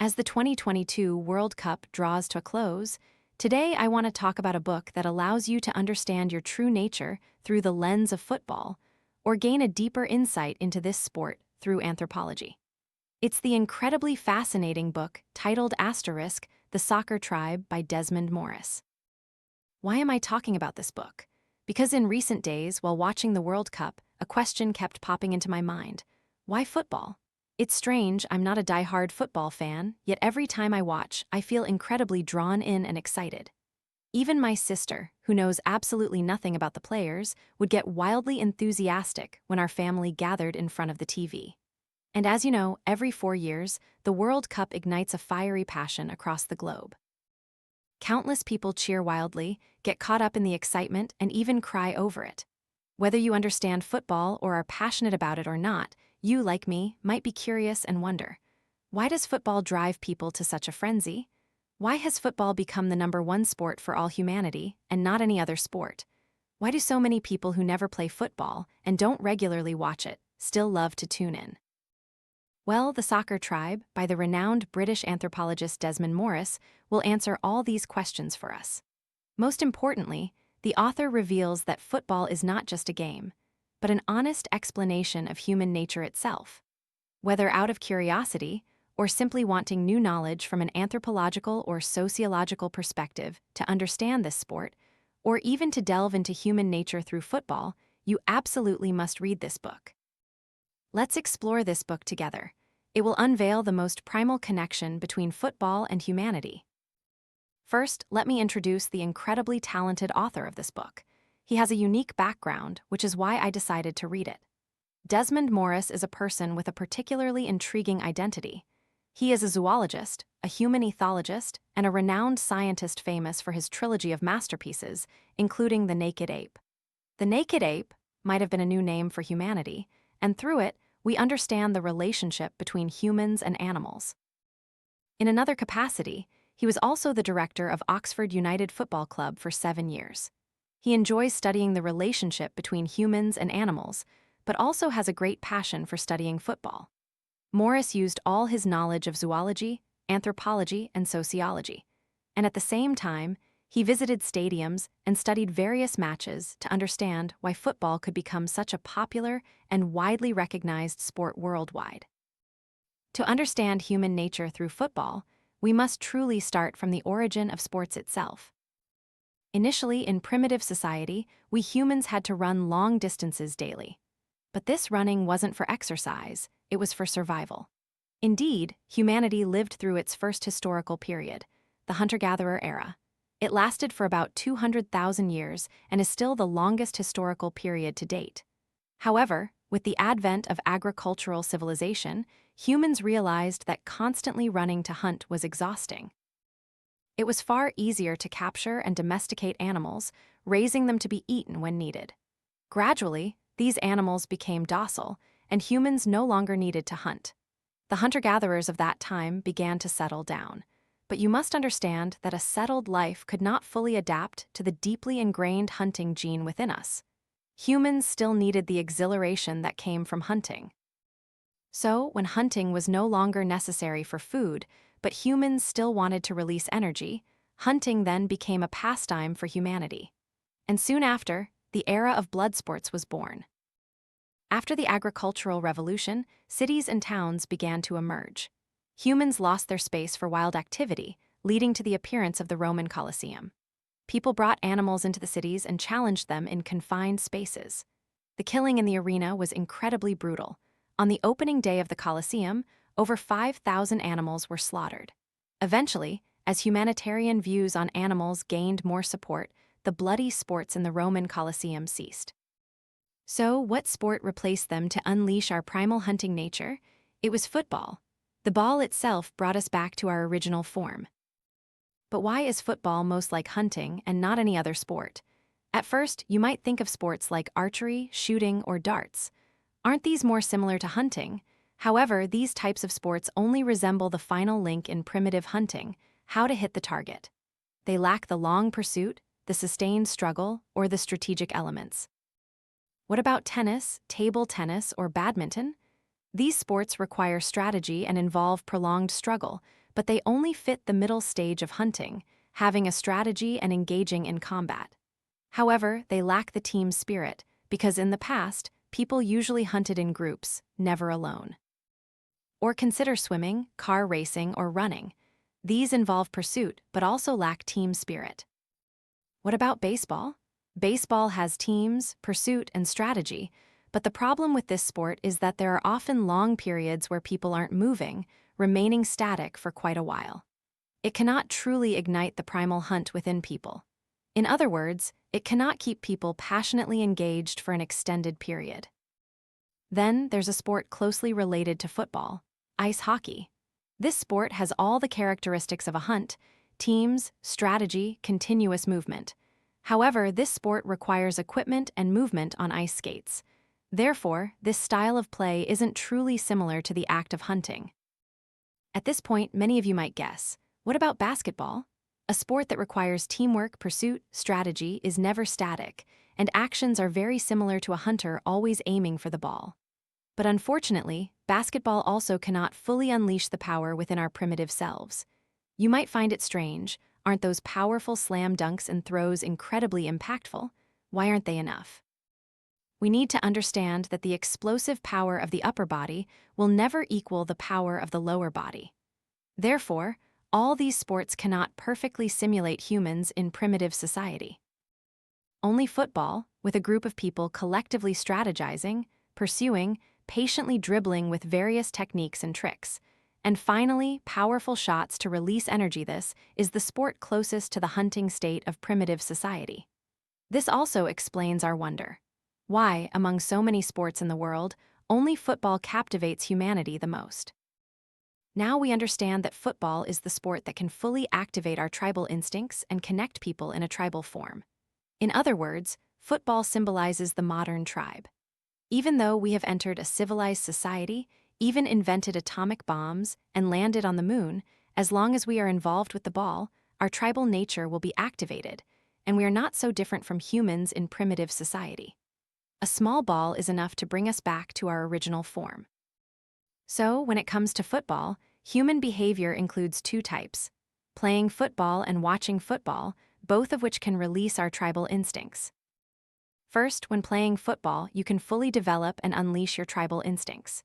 As the 2022 World Cup draws to a close, today I want to talk about a book that allows you to understand your true nature through the lens of football, or gain a deeper insight into this sport through anthropology. It's the incredibly fascinating book titled The Soccer Tribe by Desmond Morris. Why am I talking about this book? Because in recent days, while watching the World Cup, a question kept popping into my mind. Why football? It's strange, I'm not a die-hard football fan, yet every time I watch, I feel incredibly drawn in and excited. Even my sister, who knows absolutely nothing about the players, would get wildly enthusiastic when our family gathered in front of the TV. And as you know, every 4 years, the World Cup ignites a fiery passion across the globe. Countless people cheer wildly, get caught up in the excitement, and even cry over it. Whether you understand football or are passionate about it or not, you, like me, might be curious and wonder, why does football drive people to such a frenzy? Why has football become the #1 sport for all humanity and not any other sport? Why do so many people who never play football and don't regularly watch it still love to tune in? Well, The Soccer Tribe, by the renowned British anthropologist Desmond Morris, will answer all these questions for us. Most importantly, the author reveals that football is not just a game, but an honest explanation of human nature itself. Whether out of curiosity or simply wanting new knowledge from an anthropological or sociological perspective to understand this sport, or even to delve into human nature through football, you absolutely must read this book. Let's explore this book together. It will unveil the most primal connection between football and humanity. First, let me introduce the incredibly talented author of this book. He has a unique background, which is why I decided to read it. Desmond Morris is a person with a particularly intriguing identity. He is a zoologist, a human ethologist, and a renowned scientist famous for his trilogy of masterpieces, including The Naked Ape. The Naked Ape might have been a new name for humanity, and through it, we understand the relationship between humans and animals. In another capacity, he was also the director of Oxford United Football Club for 7 years. He enjoys studying the relationship between humans and animals, but also has a great passion for studying football. Morris used all his knowledge of zoology, anthropology, and sociology, and at the same time, he visited stadiums and studied various matches to understand why football could become such a popular and widely recognized sport worldwide. To understand human nature through football, we must truly start from the origin of sports itself. Initially, in primitive society, we humans had to run long distances daily. But this running wasn't for exercise, it was for survival. Indeed, humanity lived through its first historical period, the hunter-gatherer era. It lasted for about 200,000 years and is still the longest historical period to date. However, with the advent of agricultural civilization, humans realized that constantly running to hunt was exhausting. It was far easier to capture and domesticate animals, raising them to be eaten when needed. Gradually, these animals became docile, and humans no longer needed to hunt. The hunter-gatherers of that time began to settle down. But you must understand that a settled life could not fully adapt to the deeply ingrained hunting gene within us. Humans still needed the exhilaration that came from hunting. So, when hunting was no longer necessary for food, but humans still wanted to release energy, hunting then became a pastime for humanity. And soon after, the era of blood sports was born. After the agricultural revolution, cities and towns began to emerge. Humans lost their space for wild activity, leading to the appearance of the Roman Colosseum. People brought animals into the cities and challenged them in confined spaces. The killing in the arena was incredibly brutal. On the opening day of the Colosseum, over 5,000 animals were slaughtered. Eventually, as humanitarian views on animals gained more support, the bloody sports in the Roman Colosseum ceased. So, what sport replaced them to unleash our primal hunting nature? It was football. The ball itself brought us back to our original form. But why is football most like hunting and not any other sport? At first, you might think of sports like archery, shooting, or darts. Aren't these more similar to hunting? However, these types of sports only resemble the final link in primitive hunting, how to hit the target. They lack the long pursuit, the sustained struggle, or the strategic elements. What about tennis, table tennis, or badminton? These sports require strategy and involve prolonged struggle, but they only fit the middle stage of hunting, having a strategy and engaging in combat. However, they lack the team spirit, because in the past, people usually hunted in groups, never alone. Or consider swimming, car racing, or running. These involve pursuit, but also lack team spirit. What about baseball? Baseball has teams, pursuit, and strategy, but the problem with this sport is that there are often long periods where people aren't moving, remaining static for quite a while. It cannot truly ignite the primal hunt within people. In other words, it cannot keep people passionately engaged for an extended period. Then there's a sport closely related to football, ice hockey. This sport has all the characteristics of a hunt: teams, strategy, continuous movement. However, this sport requires equipment and movement on ice skates. Therefore, this style of play isn't truly similar to the act of hunting. At this point, many of you might guess, what about basketball? A sport that requires teamwork, pursuit, strategy, is never static, and actions are very similar to a hunter always aiming for the ball. But unfortunately, basketball also cannot fully unleash the power within our primitive selves. You might find it strange. Aren't those powerful slam dunks and throws incredibly impactful? Why aren't they enough? We need to understand that the explosive power of the upper body will never equal the power of the lower body. Therefore, all these sports cannot perfectly simulate humans in primitive society. Only football, with a group of people collectively strategizing, pursuing, patiently dribbling with various techniques and tricks, and finally, powerful shots to release energy. This is the sport closest to the hunting state of primitive society. This also explains our wonder. Why, among so many sports in the world, only football captivates humanity the most? Now we understand that football is the sport that can fully activate our tribal instincts and connect people in a tribal form. In other words, football symbolizes the modern tribe. Even though we have entered a civilized society, even invented atomic bombs, and landed on the moon, as long as we are involved with the ball, our tribal nature will be activated, and we are not so different from humans in primitive society. A small ball is enough to bring us back to our original form. So, when it comes to football, human behavior includes two types: playing football and watching football, both of which can release our tribal instincts. First, when playing football, you can fully develop and unleash your tribal instincts.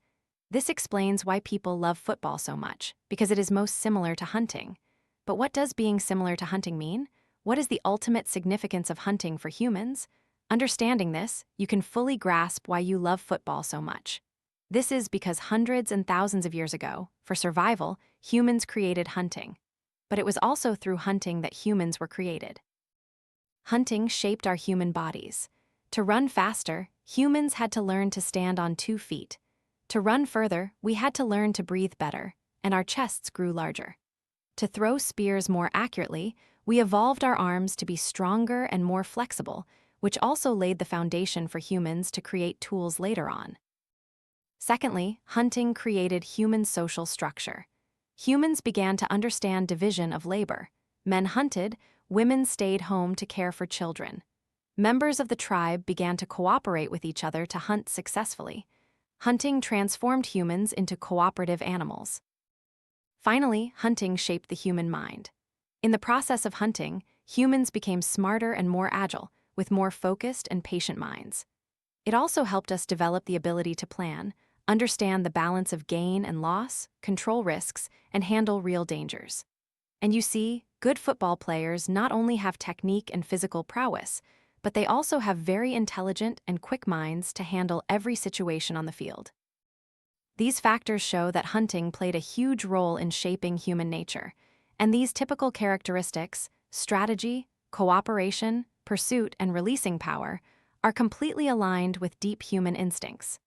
This explains why people love football so much, because it is most similar to hunting. But what does being similar to hunting mean? What is the ultimate significance of hunting for humans? Understanding this, you can fully grasp why you love football so much. This is because hundreds and thousands of years ago, for survival, humans created hunting. But it was also through hunting that humans were created. Hunting shaped our human bodies. To run faster, humans had to learn to stand on 2 feet. To run further, we had to learn to breathe better, and our chests grew larger. To throw spears more accurately, we evolved our arms to be stronger and more flexible, which also laid the foundation for humans to create tools later on. Secondly, hunting created human social structure. Humans began to understand division of labor. Men hunted, women stayed home to care for children. Members of the tribe began to cooperate with each other to hunt successfully. Hunting transformed humans into cooperative animals. Finally, hunting shaped the human mind. In the process of hunting, humans became smarter and more agile, with more focused and patient minds. It also helped us develop the ability to plan, understand the balance of gain and loss, control risks, and handle real dangers. And you see, good football players not only have technique and physical prowess, but they also have very intelligent and quick minds to handle every situation on the field. These factors show that hunting played a huge role in shaping human nature, and these typical characteristics, strategy, cooperation, pursuit, and releasing power, are completely aligned with deep human instincts.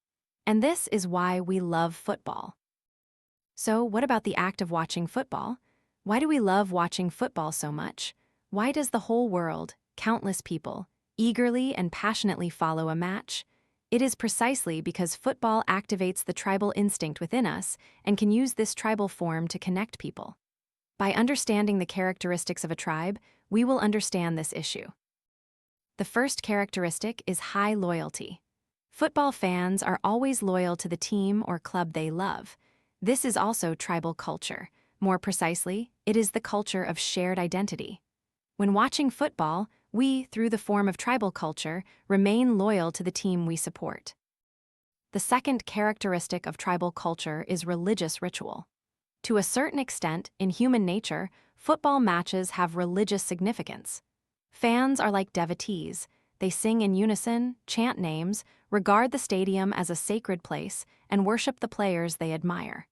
And this is why we love football. So, what about the act of watching football? Why do we love watching football so much? Why does the whole world, countless people, eagerly and passionately follow a match? It is precisely because football activates the tribal instinct within us and can use this tribal form to connect people. By understanding the characteristics of a tribe, we will understand this issue. The first characteristic is high loyalty. Football fans are always loyal to the team or club they love. This is also tribal culture, More precisely, it is the culture of shared identity. When watching football, we, through the form of tribal culture, remain loyal to the team we support. The second characteristic of tribal culture is religious ritual. To a certain extent, in human nature, football matches have religious significance. Fans are like devotees. They sing in unison, chant names, regard the stadium as a sacred place, and worship the players they admire.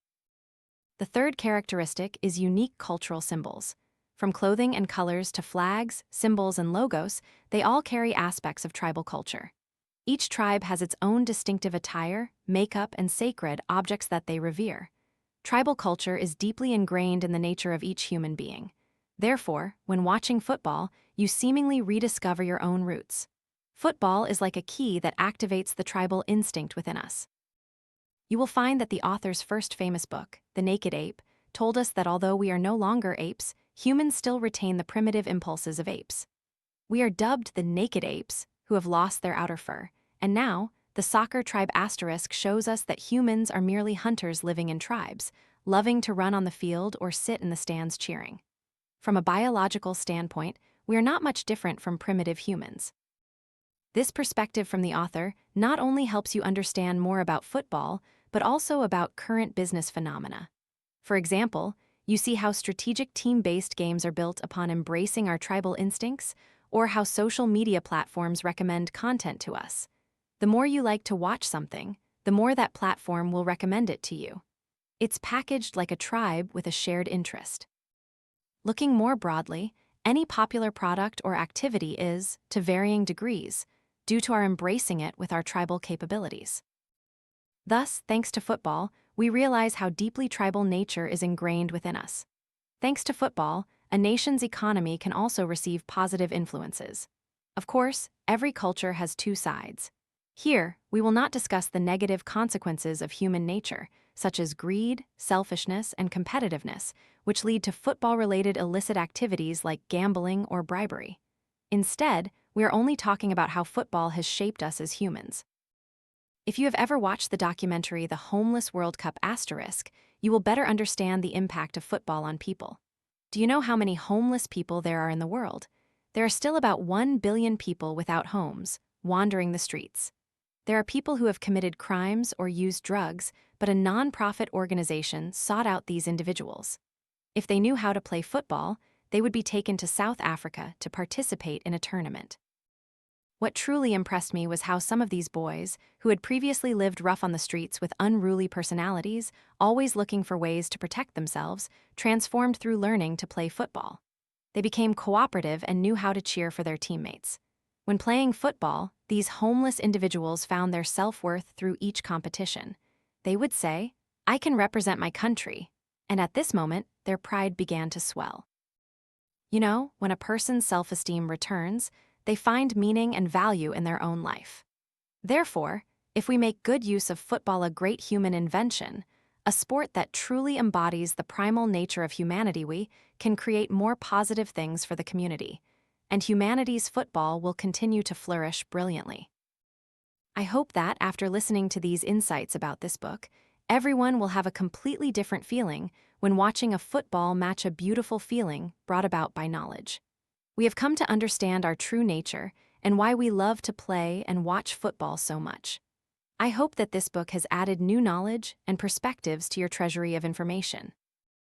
The third characteristic is unique cultural symbols. From clothing and colors to flags, symbols, and logos, they all carry aspects of tribal culture. Each tribe has its own distinctive attire, makeup, and sacred objects that they revere. Tribal culture is deeply ingrained in the nature of each human being. Therefore, when watching football, you seemingly rediscover your own roots. Football is like a key that activates the tribal instinct within us. You will find that the author's first famous book, The Naked Ape, told us that although we are no longer apes, humans still retain the primitive impulses of apes. We are dubbed the naked apes, who have lost their outer fur, and now, the soccer tribe asterisk shows us that humans are merely hunters living in tribes, loving to run on the field or sit in the stands cheering. From a biological standpoint, we are not much different from primitive humans. This perspective from the author not only helps you understand more about football, but also about current business phenomena. For example, you see how strategic team-based games are built upon embracing our tribal instincts, or how social media platforms recommend content to us. The more you like to watch something, the more that platform will recommend it to you. It's packaged like a tribe with a shared interest. Looking more broadly, any popular product or activity is, to varying degrees, due to our embracing it with our tribal capabilities. Thus, thanks to football, we realize how deeply tribal nature is ingrained within us. Thanks to football, a nation's economy can also receive positive influences. Of course, every culture has two sides. Here, we will not discuss the negative consequences of human nature, such as greed, selfishness, and competitiveness, which lead to football-related illicit activities like gambling or bribery. Instead, we are only talking about how football has shaped us as humans. If you have ever watched the documentary The Homeless World Cup Asterisk, you will better understand the impact of football on people. Do you know how many homeless people there are in the world? There are still about 1 billion people without homes, wandering the streets. There are people who have committed crimes or used drugs, but a non-profit organization sought out these individuals. If they knew how to play football, they would be taken to South Africa to participate in a tournament. What truly impressed me was how some of these boys, who had previously lived rough on the streets with unruly personalities, always looking for ways to protect themselves, transformed through learning to play football. They became cooperative and knew how to cheer for their teammates. When playing football, these homeless individuals found their self-worth through each competition. They would say, "I can represent my country," and at this moment, their pride began to swell. You know, when a person's self-esteem returns, they find meaning and value in their own life. Therefore, if we make good use of football, a great human invention, a sport that truly embodies the primal nature of humanity, we can create more positive things for the community, and humanity's football will continue to flourish brilliantly. I hope that, after listening to these insights about this book, everyone will have a completely different feeling when watching a football match, a beautiful feeling brought about by knowledge. We have come to understand our true nature and why we love to play and watch football so much. I hope that this book has added new knowledge and perspectives to your treasury of information.